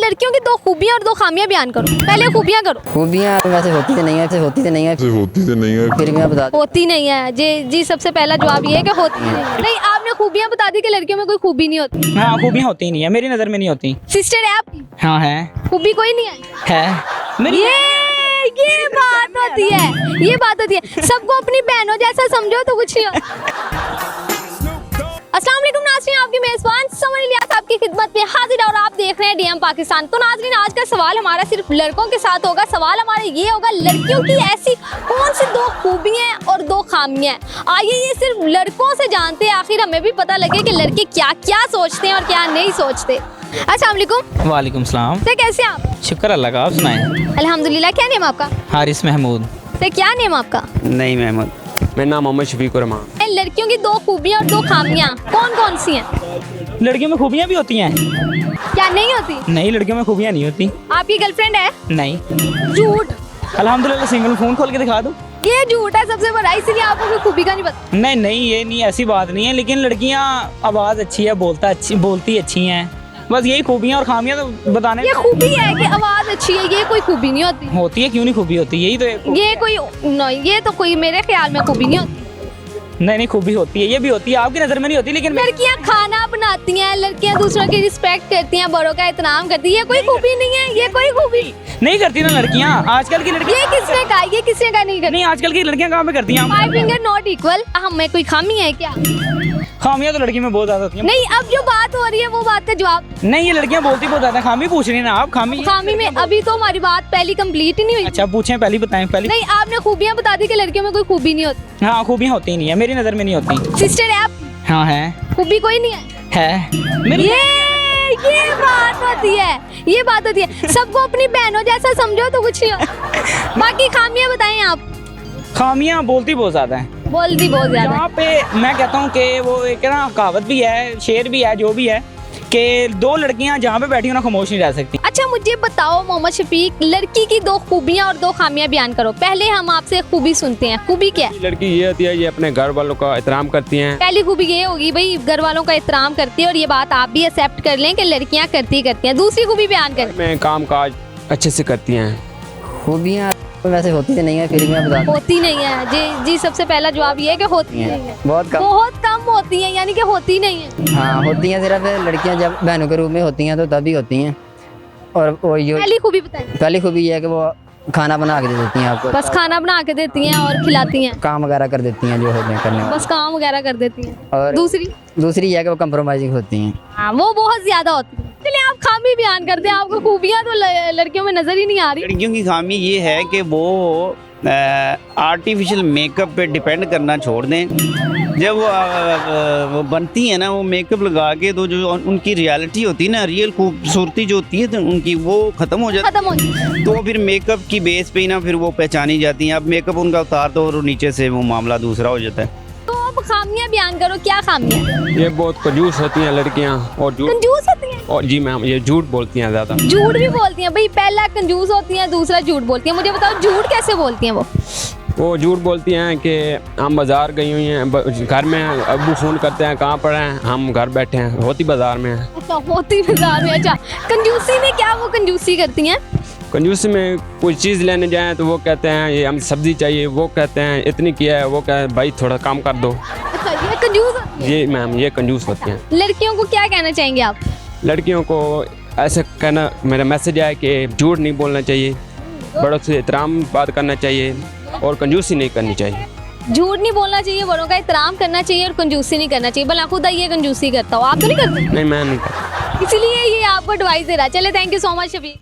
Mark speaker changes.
Speaker 1: लड़कियों की दो खूबियाँ और दो खामियां बयान करो। पहले खूबियाँ करो।
Speaker 2: खूबियाँ वैसे होती तो नहीं है, फिर मैं बता दूं।
Speaker 1: होती नहीं है जी सबसे पहला जवाब ये है कि होती नहीं। आपने खूबियाँ बता दी कि लड़कियों में कोई खूबी नहीं होती।
Speaker 3: हाँ, खूबियाँ होती नहीं है, मेरी नज़र में नहीं होती।
Speaker 1: सिस्टर है आपकी?
Speaker 3: हाँ है।
Speaker 1: खूबी कोई नहीं है?
Speaker 3: मेरी
Speaker 1: ये बात होती है, ये बात होती है। सबको अपनी बहनों जैसा समझो तो कुछ नहीं हो। अस्सलाम वालेकुम नाज़रीन, आपकी मेज़बान समर इलियास आपकी खिदमत में हाजिर है और आप देख रहे हैं डीएम पाकिस्तान। तो नाज़रीन, आज का सवाल हमारा सिर्फ लड़कों के साथ होगा। सवाल हमारा ये होगा, लड़कियों की ऐसी कौन सी दो खूबियाँ और दो खामियाँ हैं। आइए ये सिर्फ लड़कों से जानते हैं, आखिर हमें भी पता लगे कि लड़के क्या क्या सोचते हैं और क्या नहीं सोचते। अस्सलाम वालेकुम।
Speaker 3: वालेकुम सलाम।
Speaker 1: तो कैसे हैं आप?
Speaker 3: शुक्र अल्लाह का, आप सुनाएं।
Speaker 1: अल्हम्दुलिल्लाह। क्या नेम आपका?
Speaker 3: हारिस महमूद।
Speaker 1: तो क्या नेम आपका?
Speaker 4: नहीं महमूद। मेरा नाम मोहम्मद शफीक रहमान।
Speaker 1: लड़कियों की दो खूबियाँ और दो खामियाँ कौन कौन सी हैं?
Speaker 3: लड़कियों में खूबियाँ भी होती हैं?
Speaker 1: क्या नहीं होती?
Speaker 3: नहीं, लड़कियों में खूबियाँ नहीं होती।
Speaker 1: आपकी गर्लफ्रेंड है?
Speaker 3: नहीं।
Speaker 1: झूठ।
Speaker 3: अल्हम्दुलिल्लाह सिंगल, फोन खोल के दिखा दूं?
Speaker 1: ये झूठ है सबसे बड़ा, इसलिए आपको कोई खूबी का नहीं पता।
Speaker 3: नहीं, ये नहीं, ऐसी बात नहीं है। लेकिन लड़कियाँ आवाज़ अच्छी है, बोलती अच्छी हैं, बस यही खूबियाँ और खामियाँ तो बताने।
Speaker 1: ये खूबी है कि आवाज अच्छी है, ये कोई खूबी नहीं होती।
Speaker 3: होती है, क्यों नहीं खूबी होती? यही तो
Speaker 1: ये तो कोई मेरे ख्याल में खूबी नहीं होती।
Speaker 3: नहीं, खूबी होती है, ये भी होती है, आपकी नज़र में नहीं होती। लेकिन
Speaker 1: लड़कियां खाना बनाती हैं, लड़कियां दूसरों की रिस्पेक्ट करती हैं, बड़ों का एहतराम करती हैं, ये कोई खूबी नहीं है। ये कोई खूबी
Speaker 3: नहीं करती ना लड़कियाँ, आजकल की लड़कियाँ।
Speaker 1: ये किसने कहा? ये किसने कहा नहीं करती?
Speaker 3: नहीं, आजकल की लड़कियाँ कहाँ पे करती हैं?
Speaker 1: Five finger not equal. हमें कोई खामी है क्या?
Speaker 3: खामियाँ तो लड़की में बहुत ज्यादा होती हैं।
Speaker 1: नहीं, अब जो बात हो रही है वो बात का जवाब
Speaker 3: नहीं, ये लड़कियाँ बोलती बहुत ज्यादा। खामी पूछ रही है ना आप? खामी
Speaker 1: में अभी तो हमारी बात पहली कंप्लीट ही नहीं हुई।
Speaker 3: अच्छा पूछें, पहली बताएं। पहली
Speaker 1: नहीं, आपने खूबियाँ बता दी कि लड़कियों में कोई खूबी नहीं होती।
Speaker 3: हाँ, खूबियाँ होती नहीं है, मेरी नज़र में नहीं होती।
Speaker 1: सिस्टर है आप?
Speaker 3: हाँ है।
Speaker 1: खूबी कोई नहीं है? ये बात होती है, ये बात होती है। सबको अपनी बहनों जैसा समझो तो कुछ नहीं हो। बाकी खामियां बताएं आप।
Speaker 3: खामियाँ बोलती बहुत ज्यादा है,
Speaker 1: बोलती बहुत ज्यादा।
Speaker 3: यहाँ पे मैं कहता हूँ कि वो एक ना कहावत भी है, शेर भी है, जो भी है कि दो लड़कियाँ जहाँ पे बैठी हो ना खामोश नहीं रह सकती।
Speaker 1: अच्छा मुझे बताओ मोहम्मद शफीक, लड़की की दो खूबियाँ और दो खामियां बयान करो। पहले हम आपसे खूबी सुनते हैं। खूबी क्या है?
Speaker 4: लड़की ये होती है, ये अपने घर वालों का एहतराम करती हैं।
Speaker 1: पहली खूबी ये होगी भाई, घर वालों का एहतराम करती है, और ये बात आप भी एक्सेप्ट कर लें कि लड़कियां करती हैं। दूसरी खूबी बयान करें।
Speaker 4: में काम काज अच्छे से करती हैं।
Speaker 2: खूबियाँ वैसे होती तो नहीं है, फिर मैं बता दूं।
Speaker 1: होती नहीं है जी सबसे पहला जवाब ये है कि होती नहीं है।
Speaker 2: बहुत कम
Speaker 1: होती है, यानी कि होती नहीं है।
Speaker 2: हाँ होती हैं, सिर्फ लड़कियाँ जब बहनों के रूप में होती हैं तो तभी होती हैं। और वो ये
Speaker 1: पहली खूबी बताएं।
Speaker 2: पहली खूबी ये है कि वो खाना बना के दे देती हैं आपको।
Speaker 1: बस खाना बना के देती हैं और खिलाती हैं,
Speaker 2: काम वगैरह कर देती हैं जो होते हैं करने वाले।
Speaker 1: बस काम वगैरह कर देती हैं।
Speaker 2: और दूसरी ये है कि वो कंप्रोमाइजिंग होती हैं।
Speaker 1: हाँ, वो बहुत ज्यादा होती है। चलिए आप खामी बयान करते हैं। आपको खूबियाँ तो लड़कियों में नजर ही नहीं आ रही।
Speaker 5: लड़कियों की खामी ये है कि वो आर्टिफिशियल मेकअप पे डिपेंड करना छोड़ दें। जब वो बनती है ना, वो मेकअप लगा के, तो जो उनकी रियलिटी होती है ना, रियल खूबसूरती जो होती है तो उनकी, वो ख़त्म हो जाती है। तो फिर मेकअप की बेस पे ही ना फिर वो पहचानी जाती हैं। अब मेकअप उनका उतार दो और नीचे से वो मामला दूसरा हो जाता है।
Speaker 1: तो अब खामियां बयान करो, क्या खामियां?
Speaker 4: ये बहुत कंजूस होती हैं लड़कियाँ, और झूठ।
Speaker 1: कंजूस होती हैं?
Speaker 4: और जी मैम, ये झूठ बोलती हैं ज़्यादा।
Speaker 1: झूठ भी बोलती हैं भाई? पहला कंजूस होती हैं, दूसरा झूठ बोलती हैं। मुझे बताओ झूठ कैसे बोलती हैं
Speaker 4: वो झूठ बोलती हैं कि हम बाज़ार गई हुई हैं, घर में अब्बू फ़ोन करते हैं कहाँ पर हैं, हम घर बैठे हैं, होती बाज़ार में हैं।
Speaker 1: अच्छा, होती बाजार में। अच्छा, कंजूसी में क्या वो कंजूसी करती हैं?
Speaker 4: कंजूसी में कोई चीज़ लेने जाएं तो वो कहते हैं ये हम सब्ज़ी चाहिए, वो कहते हैं इतनी किया है, वो कहते भाई थोड़ा काम कर दो।
Speaker 1: अच्छा, ये कंजूस होती है।
Speaker 4: ये मैम, ये कंजूस होती हैं।
Speaker 1: लड़कियों को क्या कहना चाहेंगे आप?
Speaker 4: लड़कियों को ऐसे कहना, मेरा मैसेज है कि झूठ नहीं बोलना चाहिए, बड़ों से एहतराम बात करना चाहिए और कंजूसी नहीं करनी चाहिए।
Speaker 1: झूठ नहीं बोलना चाहिए, बड़ों का एहतराम करना चाहिए और कंजूसी नहीं करना चाहिए। भला खुदा ये कंजूसी करता हो, आप तो नहीं करते?
Speaker 4: नहीं मैं नहीं करता।
Speaker 1: इसलिए ये आपको एडवाइस दे रहा है। चले, thank you so much Shafiq.